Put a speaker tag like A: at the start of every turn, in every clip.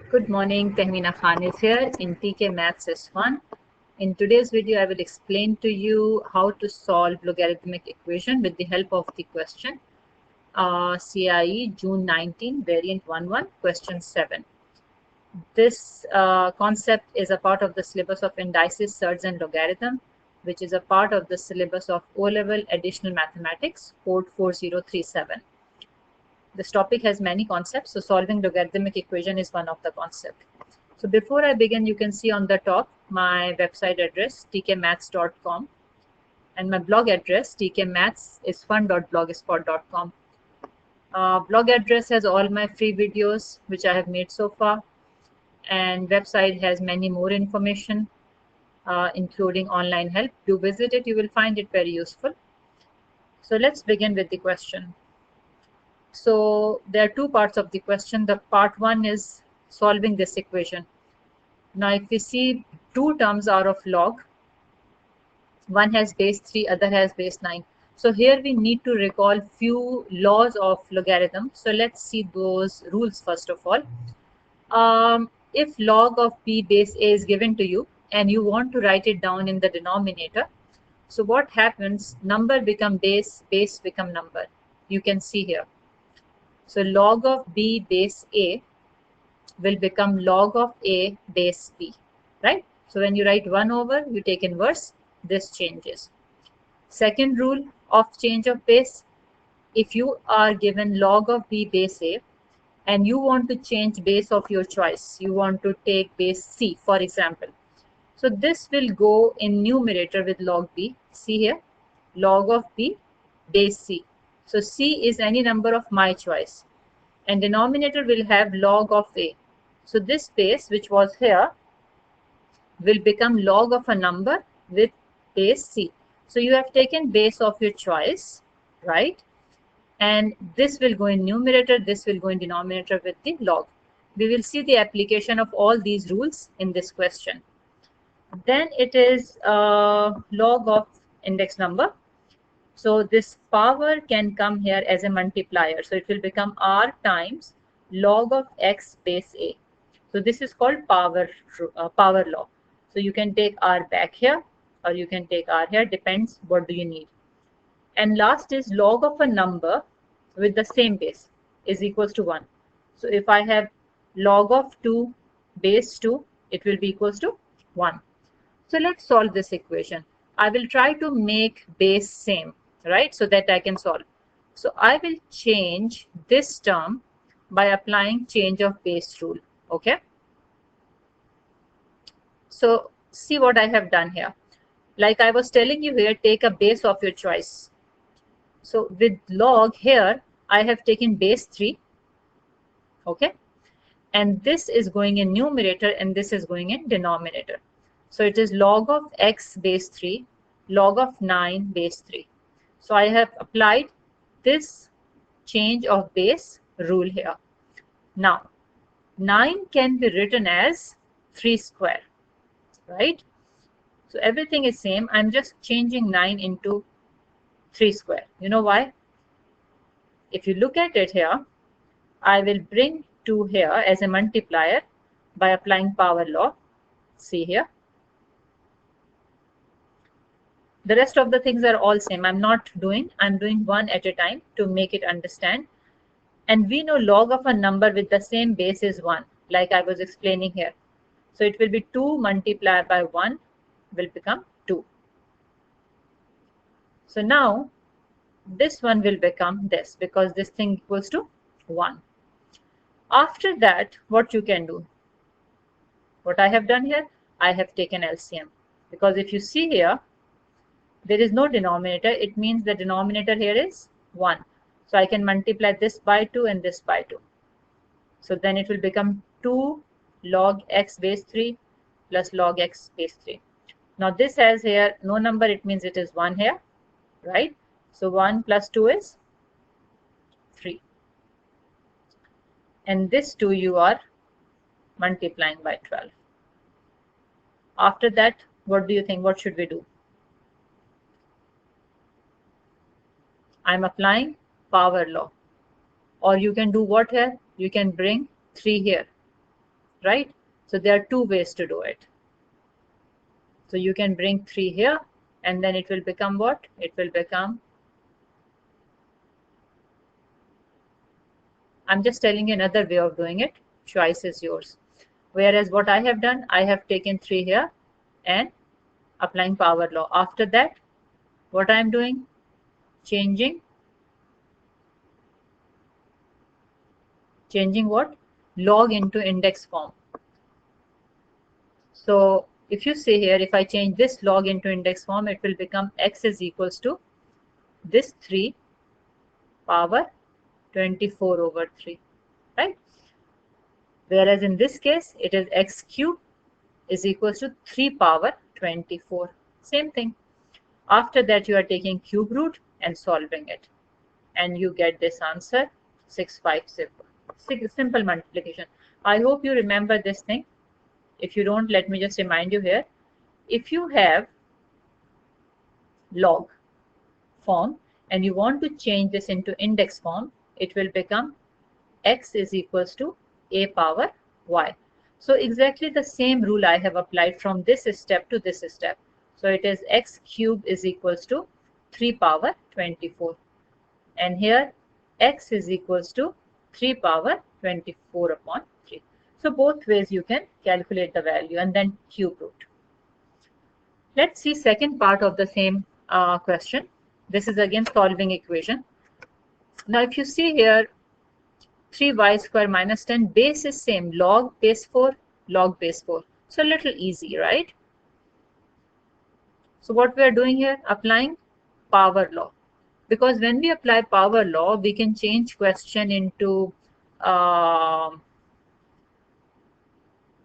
A: Good morning, Tehmina Khan is here in TKMaths S1. In today's video, I will explain to you how to solve logarithmic equation with the help of the question CAIE June 19 variant 11 question 7. This concept is a part of the syllabus of indices, surds and logarithm, which is a part of the syllabus of O-level additional mathematics code 4037. This topic has many concepts, so solving logarithmic equation is one of the concepts. So before I begin, you can see on the top my website address tkmaths.com and my blog address tkmaths.blogspot.com. Blog address has all my free videos which I have made so far, and website has many more information including online help. Do visit it, you will find it very useful. So let's begin with the question. So there are two parts of the question. The part one is solving this equation. Now if we see two terms are of log, one has base 3, other has base 9. So here we need to recall few laws of logarithm. So let's see those rules first of all. If log of b base a is given to you and you want to write it down in the denominator, so what happens? Number become base, base become number. You can see here. So log of b base a will become log of a base b, right? So when you write 1 over, you take inverse, this changes. Second rule of change of base, if you are given log of b base a and you want to change base of your choice, you want to take base c, for example. So this will go in numerator with log b. See here, log of b base c. So c is any number of my choice. And denominator will have log of a. So this base which was here will become log of a number with base c. So you have taken base of your choice, right? And this will go in numerator, this will go in denominator with the log. We will see the application of all these rules in this question. Then it is log of index number. So this power can come here as a multiplier. So it will become r times log of x base a. So this is called power law. So you can take r back here or you can take r here, depends what do you need. And last is log of a number with the same base is equals to 1. So if I have log of 2 base 2, it will be equals to 1. So let's solve this equation. I will try to make base same, right, so that I can solve. So I will change this term by applying change of base rule, okay? So see what I have done here. Like I was telling you here, take a base of your choice. So with log here, I have taken base 3, okay? And this is going in numerator and this is going in denominator. So it is log of x base 3, log of 9 base 3. So I have applied this change of base rule here. Now, 9 can be written as 3 square, right? So everything is same. I'm just changing 9 into 3 square. You know why? If you look at it here, I will bring 2 here as a multiplier by applying power law. See here. The rest of the things are all same. I'm doing one at a time to make it understand. And we know log of a number with the same base is 1, like I was explaining here. So it will be 2 multiplied by 1 will become 2. So now this one will become this because this thing equals to 1. After that, what you can do? What I have done here, I have taken LCM. Because if you see here, there is no denominator. It means the denominator here is 1. So I can multiply this by 2 and this by 2. So then it will become 2 log x base 3 plus log x base 3. Now this has here no number. It means it is 1 here, right? So 1 plus 2 is 3. And this 2 you are multiplying by 12. After that, what do you think? What should we do? I'm applying power law. Or you can do what here? You can bring 3 here, right? So there are two ways to do it. So you can bring 3 here, and then it will become what? It will become, I'm just telling you another way of doing it. Choice is yours. Whereas what I have done, I have taken 3 here and applying power law. After that, what I am doing? Changing what? Log into index form. So if you see here, if I change this log into index form, it will become x is equals to this 3 power 24 over 3, right? Whereas in this case, it is x cube is equals to 3 power 24. Same thing. After that, you are taking cube root and solving it. And you get this answer, 650. Simple multiplication. I hope you remember this thing. If you don't, let me just remind you here. If you have log form and you want to change this into index form, it will become x is equals to a power y. So exactly the same rule I have applied from this step to this step. So it is x cube is equals to 3 power 24. And here x is equals to 3 power 24 upon 3. So both ways you can calculate the value and then cube root. Let's see second part of the same question. This is again solving equation. Now if you see here, 3y square minus 10, base is same, log base 4, log base 4. So a little easy, right? So what we are doing here, applying power law. Because when we apply power law, we can change question into,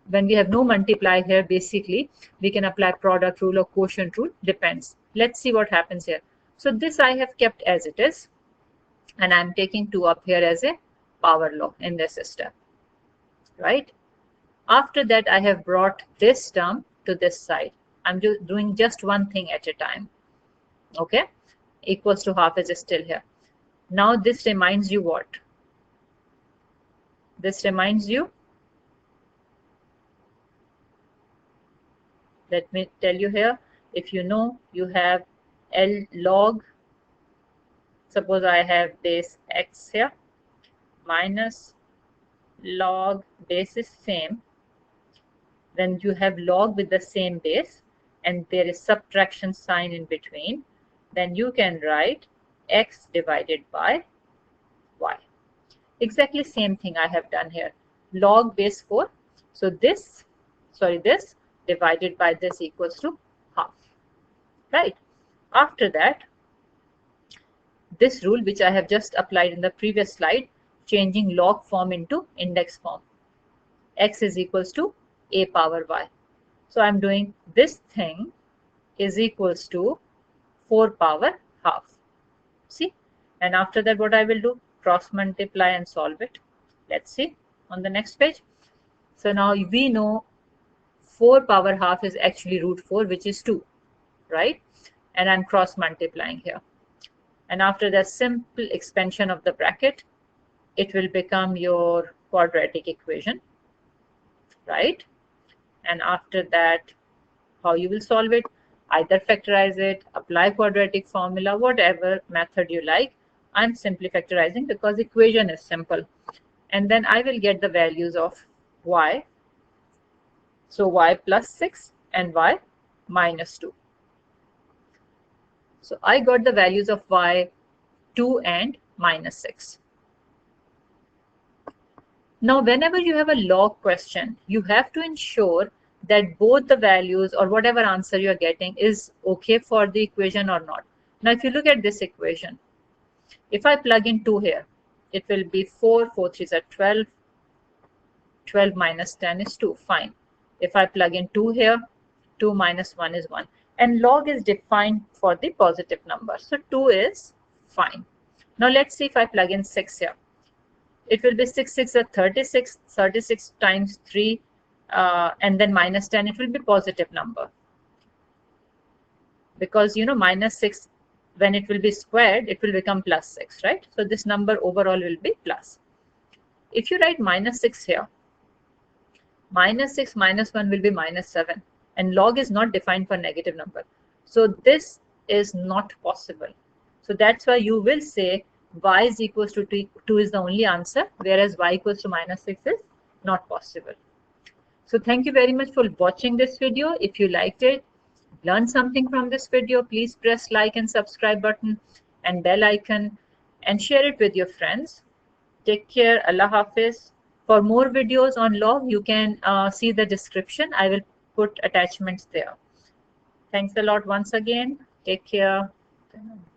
A: when we have no multiply here, basically, we can apply product rule or quotient rule, depends. Let's see what happens here. So this I have kept as it is, and I'm taking 2 up here as a power law in this step, right? After that, I have brought this term to this side. I'm doing just one thing at a time, okay? Equals to half is still here. Now this reminds you what? This reminds you, let me tell you here, if you know, you have L log, suppose I have base x here, minus log base is same, then you have log with the same base and there is subtraction sign in between, then you can write x divided by y. Exactly same thing I have done here. Log base 4. So this divided by this equals to half, right? After that, this rule which I have just applied in the previous slide, changing log form into index form. X is equals to a power y. So I'm doing this thing is equals to 4 power half. See? And after that, what I will do? Cross multiply and solve it. Let's see on the next page. So now we know 4 power half is actually root 4, which is 2, right? And I'm cross multiplying here. And after the simple expansion of the bracket, it will become your quadratic equation, right? And after that, how you will solve it? Either factorize it, apply quadratic formula, whatever method you like. I'm simply factorizing because equation is simple. And then I will get the values of y. So y plus 6 and y minus 2. So I got the values of y, 2 and minus 6. Now, whenever you have a log question, you have to ensure that both the values or whatever answer you're getting is okay for the equation or not. Now, if you look at this equation, if I plug in 2 here, it will be 4, 4 3s are 12, 12 minus 10 is 2, fine. If I plug in 2 here, 2 minus 1 is 1. And log is defined for the positive number. So 2 is fine. Now let's see if I plug in 6 here. It will be 6, 6 are 36, 36 times 3, and then minus 10, it will be positive number. Because, you know, minus 6, when it will be squared, it will become plus 6, right? So this number overall will be plus. If you write minus 6 here, Minus 6 minus 1 will be minus 7. And log is not defined for negative number. So this is not possible. So that's why you will say y is equals to 2 is the only answer, whereas y equals to minus 6 is not possible. So thank you very much for watching this video. If you liked it, learn something from this video, please press like and subscribe button and bell icon and share it with your friends. Take care. Allah Hafiz. For more videos on log, you can see the description. I will put attachments there. Thanks a lot once again. Take care.